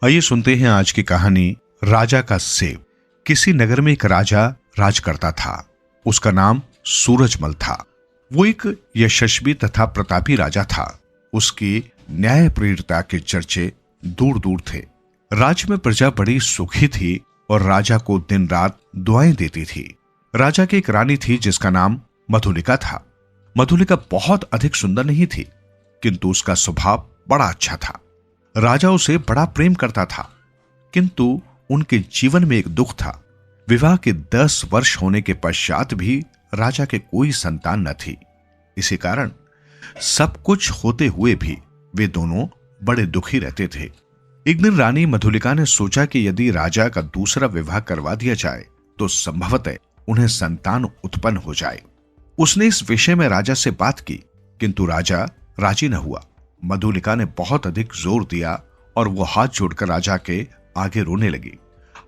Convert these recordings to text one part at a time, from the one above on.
आइए सुनते हैं आज की कहानी राजा का सेब। किसी नगर में एक राजा राज करता था। उसका नाम सूरजमल था। वो एक यशस्वी तथा प्रतापी राजा था। उसकी न्यायप्रियता के चर्चे दूर दूर थे। राज्य में प्रजा बड़ी सुखी थी और राजा को दिन रात दुआएं देती थी। राजा की एक रानी थी जिसका नाम मधुलिका था। मधुलिका बहुत अधिक सुंदर नहीं थी, किंतु उसका स्वभाव बड़ा अच्छा था। राजा उसे बड़ा प्रेम करता था, किंतु उनके जीवन में एक दुख था। विवाह के 10 वर्ष होने के पश्चात भी राजा के कोई संतान न थी। इसी कारण सब कुछ होते हुए भी वे दोनों बड़े दुखी रहते थे। एक दिन रानी मधुलिका ने सोचा कि यदि राजा का दूसरा विवाह करवा दिया जाए तो संभवतः उन्हें संतान उत्पन्न हो जाए। उसने इस विषय में राजा से बात की, किंतु राजा राजी न हुआ। मधुलिका ने बहुत अधिक जोर दिया और वो हाथ जोड़कर राजा के आगे रोने लगी।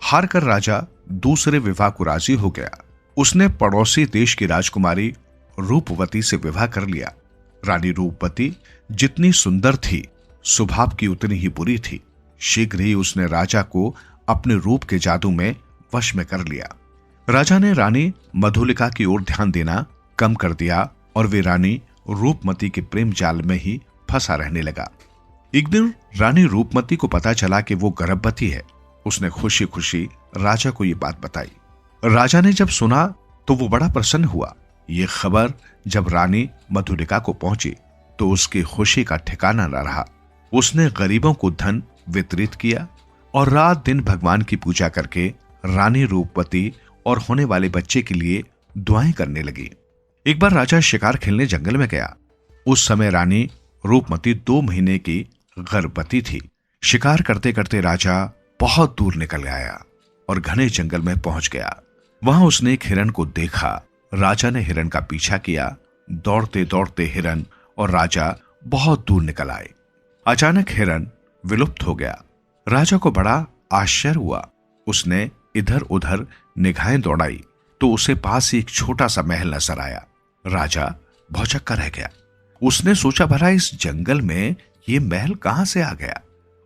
हार कर राजा दूसरे विवाह को राजी हो गया। उसने पड़ोसी देश की राजकुमारी रूपवती से विवाह कर लिया। रानी रूपवती जितनी सुंदर थी, स्वभाव की उतनी ही बुरी थी। शीघ्र ही उसने राजा को अपने रूप के जादू में वश में कर लिया। राजा ने रानी मधुलिका की ओर ध्यान देना कम कर दिया और वे रानी रूपमती के प्रेम जाल में ही फंसा रहने लगा। एक दिन रानी रूपमती को पता चला कि वो गर्भवती है। उसने खुशी खुशी राजा को ये बात बताई। राजा ने जब सुना तो वो बड़ा प्रसन्न हुआ। ये खबर जब रानी मधुलिका को पहुंची तो उसकी खुशी का ठिकाना न रहा। उसने गरीबों को धन वितरित किया और रात दिन भगवान की पूजा करके रानी रूपवती और होने वाले बच्चे के लिए दुआएं करने लगी। एक बार राजा शिकार खेलने जंगल में गया। उस समय रानी रूपमती 2 महीने की गर्भवती थी। शिकार करते करते राजा बहुत दूर निकल आया और घने जंगल में पहुंच गया। वहां उसने एक हिरन को देखा। राजा ने हिरन का पीछा किया। दौड़ते दौड़ते हिरन और राजा बहुत दूर निकल आए। अचानक हिरन विलुप्त हो गया। राजा को बड़ा आश्चर्य हुआ। उसने इधर उधर निगाहें दौड़ाई तो उसे पास ही एक छोटा सा महल नजर आया। राजा भौचक्का रह गया। उसने सोचा, भला इस जंगल में ये महल कहां से आ गया।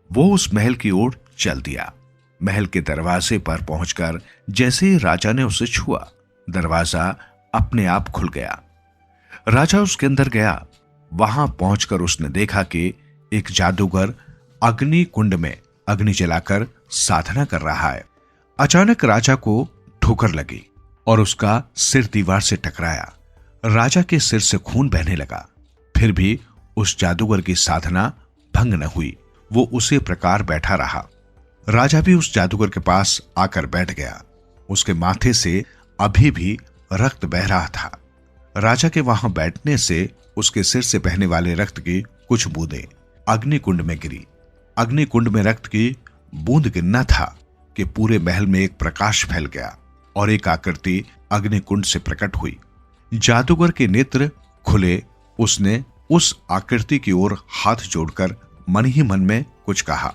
वो उस महल की ओर चल दिया। महल के दरवाजे पर पहुंचकर जैसे ही राजा ने उसे छुआ, दरवाजा अपने आप खुल गया। राजा उसके अंदर गया। वहां पहुंचकर उसने देखा कि एक जादूगर अग्नि कुंड में अग्नि जलाकर साधना कर रहा है। अचानक राजा को ठोकर लगी और उसका सिर दीवार से टकराया। राजा के सिर से खून बहने लगा। फिर भी उस जादूगर की साधना भंग न हुई। वो उसी प्रकार बैठा रहा। राजा भी उस जादूगर के पास आकर बैठ गया। उसके माथे से अभी भी रक्त बह रहा था। राजा के वहां बैठने से उसके सिर से बहने वाले रक्त की कुछ बूंदें अग्नि कुंड में गिरी। अग्नि कुंड में रक्त की बूंद गिरना था कि पूरे महल में एक प्रकाश फैल गया और एक आकृति अग्नि कुंड से प्रकट हुई। जादूगर के नेत्र खुले। उसने उस आकृति की ओर हाथ जोड़कर मन ही मन में कुछ कहा।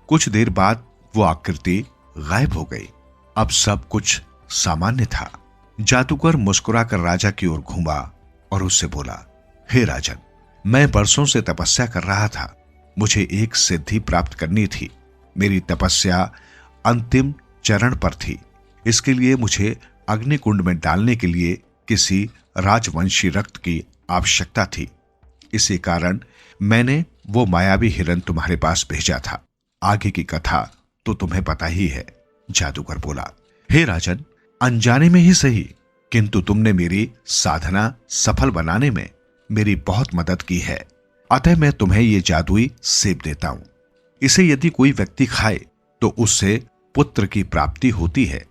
कुछ देर बाद वो आकृति गायब हो गई। अब सब कुछ सामान्य था। जादूगर मुस्कुराकर राजा की ओर घूमा और उससे बोला, हे राजन, मैं बरसों से तपस्या कर रहा था। मुझे एक सिद्धि प्राप्त करनी थी। मेरी तपस्या अंतिम चरण पर थी। इसके लिए मुझे अग्निकुंड में डालने के लिए किसी राजवंशी रक्त की आवश्यकता थी। इसी कारण मैंने वो मायावी हिरन तुम्हारे पास भेजा था। आगे की कथा तो तुम्हें पता ही है। जादूगर बोला, हे राजन, अनजाने में ही सही, किंतु तुमने मेरी साधना सफल बनाने में मेरी बहुत मदद की है। अतः मैं तुम्हें ये जादुई सेब देता हूं। इसे यदि कोई व्यक्ति खाए तो उससे पुत्र की प्राप्ति होती है।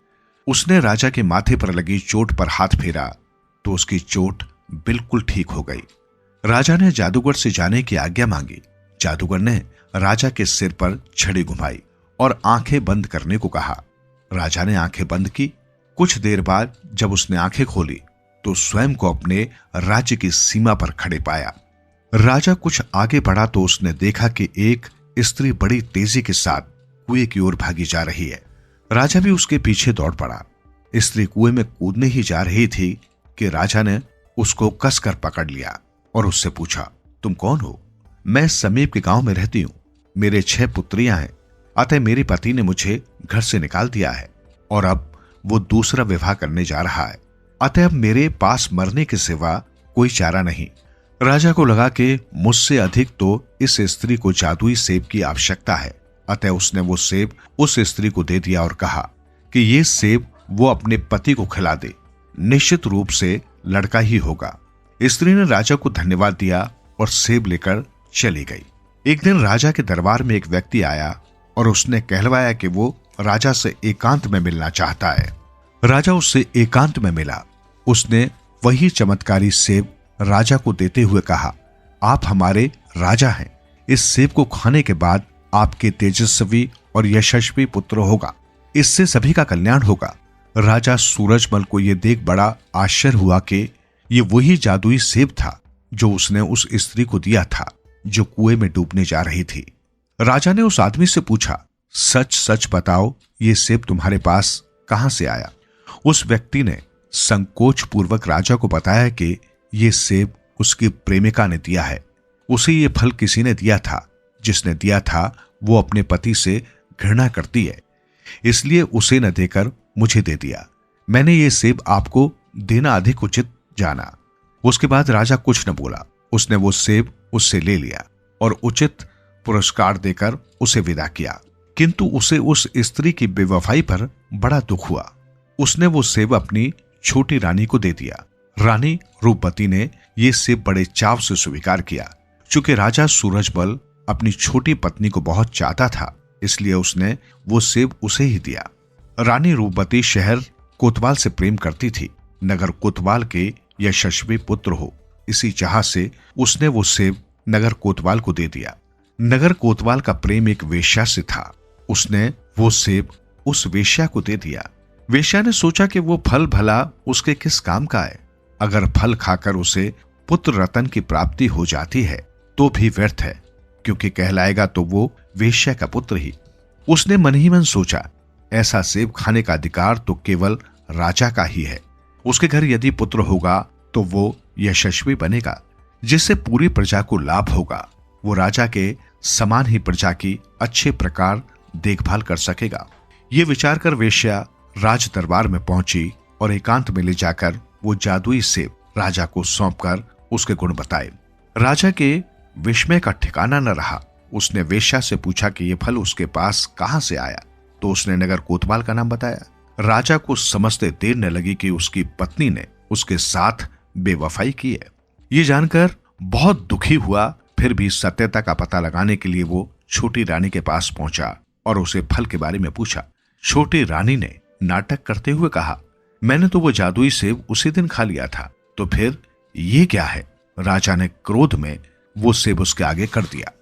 उसने राजा के माथे पर लगी चोट पर हाथ फेरा तो उसकी चोट बिल्कुल ठीक हो गई। राजा ने जादूगर से जाने की आज्ञा मांगी। जादूगर ने राजा के सिर पर छड़ी घुमाई और आंखें बंद करने को कहा। राजा ने आंखें बंद की। कुछ देर बाद जब उसने आंखें खोली तो स्वयं को अपने राज्य की सीमा पर खड़े पाया। राजा कुछ आगे बढ़ा तो उसने देखा कि एक स्त्री बड़ी तेजी के साथ कुएं की ओर भागी जा रही है। राजा भी उसके पीछे दौड़ पड़ा। स्त्री कुएं में कूदने ही जा रही थी कि राजा ने उसको कसकर पकड़ लिया और उससे पूछा, तुम कौन हो? मैं समीप के गांव में रहती हूं। मेरे 6 पुत्रियां हैं। अतः मेरे पति ने मुझे घर से निकाल दिया है और अब वो दूसरा विवाह करने जा रहा है। अतः अब मेरे पास मरने के सिवा कोई चारा नहीं। राजा को लगा कि मुझसे अधिक तो इस स्त्री को जादुई सेब की आवश्यकता है। अतः उसने वो सेब उस स्त्री को दे दिया और कहा कि ये सेब वो अपने पति को खिला दे, निश्चित रूप से लड़का ही होगा। स्त्री ने राजा को धन्यवाद दिया और सेब लेकर चली गई। एक दिन राजा के दरबार में एक व्यक्ति आया और उसने कहलवाया कि वो राजा से एकांत में मिलना चाहता है। राजा उससे एकांत में मिला। उसने वही चमत्कारी सेब राजा को देते हुए कहा, आप हमारे राजा हैं। इस सेब को खाने के बाद आपके तेजस्वी और यशस्वी पुत्र होगा। इससे सभी का कल्याण होगा। राजा सूरजमल को यह देख बड़ा आश्चर्य हुआ कि ये वही जादुई सेब था जो उसने उस स्त्री को दिया था जो कुएं में डूबने जा रही थी। राजा ने उस आदमी से पूछा, सच सच बताओ, ये सेब तुम्हारे पास कहां से आया? उस व्यक्ति ने संकोच पूर्वक राजा को बताया कि ये सेब उसकी प्रेमिका ने दिया है। उसे ये फल किसी ने दिया था। जिसने दिया था वो अपने पति से घृणा करती है, इसलिए उसे न देकर मुझे दे दिया। मैंने ये सेब आपको देना अधिक उचित जाना। उसके बाद राजा कुछ न बोला। उसने वो सेब उससे ले लिया और उचित पुरस्कार देकर उसे विदा किया। किंतु उसे उस स्त्री की बेवफाई पर बड़ा दुख हुआ। उसने वो सेब अपनी छोटी रानी को दे दिया। रानी रूपवती ने ये सेब बड़े चाव से स्वीकार किया। चूंकि राजा सूरजमल अपनी छोटी पत्नी को बहुत चाहता था, इसलिए उसने वो सेब उसे ही दिया। रानी रूपवती शहर कोतवाल से प्रेम करती थी। नगर कोतवाल के यशस्वी पुत्र हो, इसी चाह से उसने वो सेब नगर कोतवाल को दे दिया। नगर कोतवाल का प्रेम एक वेश्या से था। उसने वो सेब उस वेश्या को दे दिया। वेश्या ने सोचा कि वो फल भला उसके किस काम का है। अगर फल खाकर उसे पुत्र रतन की प्राप्ति हो जाती है तो भी व्यर्थ है, क्योंकि कहलाएगा तो वो वेश्या का पुत्र ही। उसने मन ही मन सोचा, ऐसा सेब खाने का अधिकार तो केवल राजा का ही है। उसके घर यदि पुत्र होगा तो वो यशस्वी बनेगा, जिससे पूरी प्रजा को लाभ होगा। वो राजा के समान ही प्रजा की अच्छे प्रकार देखभाल कर सकेगा। ये विचार कर वेश्या राज दरबार में पहुंची और एकांत में ले जाकर वो जादुई सेब राजा को सौंपकर उसके गुण बताए। राजा के विस्मय का ठिकाना न रहा। उसने वेश्या से पूछा कि ये फल उसके पास कहां से आया, तो उसने नगर कोतवाल का नाम बताया। राजा को समझते देर न लगी कि उसकी पत्नी ने उसके साथ बेवफाई की है। ये जानकर बहुत दुखी हुआ। फिर भी सत्यता का पता लगाने के लिए वो छोटी रानी के पास पहुंचा और उसे फल के बारे में पूछा। छोटी रानी ने नाटक करते हुए कहा, मैंने तो वो जादुई सेब उसी दिन खा लिया था, तो फिर ये क्या है? राजा ने क्रोध में वो सेब उसके आगे कर दिया।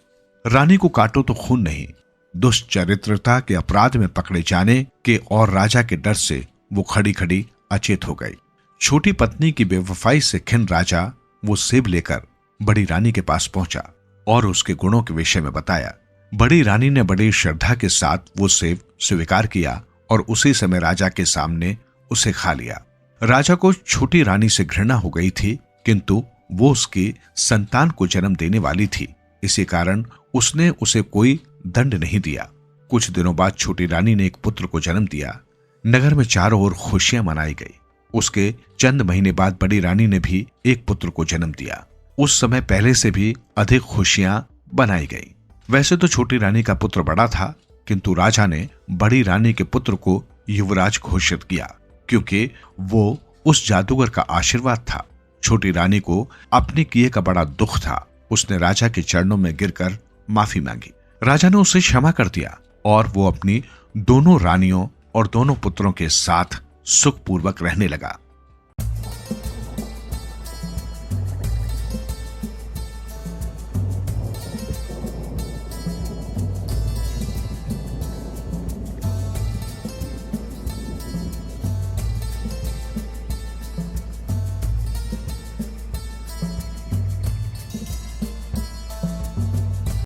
रानी को काटो तो खून नहीं। दुष्चरित्रता के अपराध में पकड़े जाने के और राजा के डर से वो खड़ी खड़ी अचेत हो गई। छोटी पत्नी की बेवफाई से खिन्न राजा वो सेब लेकर बड़ी रानी के पास पहुंचा और उसके गुणों के विषय में बताया। बड़ी रानी ने बड़ी श्रद्धा के साथ वो सेब स्वीकार किया और उसी समय राजा के सामने उसे खा लिया। राजा को छोटी रानी से घृणा हो गई थी, किंतु वो उसकी संतान को जन्म देने वाली थी। इसी कारण उसने उसे कोई दंड नहीं दिया। कुछ दिनों बाद छोटी रानी ने एक पुत्र को जन्म दिया। नगर में चारों ओर खुशियां मनाई गई। उसके चंद महीने बाद बड़ी रानी ने भी एक पुत्र को जन्म दिया। उस समय पहले से भी अधिक खुशियां बनाई गई। वैसे तो छोटी रानी का पुत्र बड़ा था, किंतु राजा ने बड़ी रानी के पुत्र को युवराज घोषित किया, क्योंकि वो उस जादूगर का आशीर्वाद था। छोटी रानी को अपने किए का बड़ा दुख था। उसने राजा के चरणों में गिरकर माफी मांगी। राजा ने उसे क्षमा कर दिया और वो अपनी दोनों रानियों और दोनों पुत्रों के साथ सुखपूर्वक रहने लगा।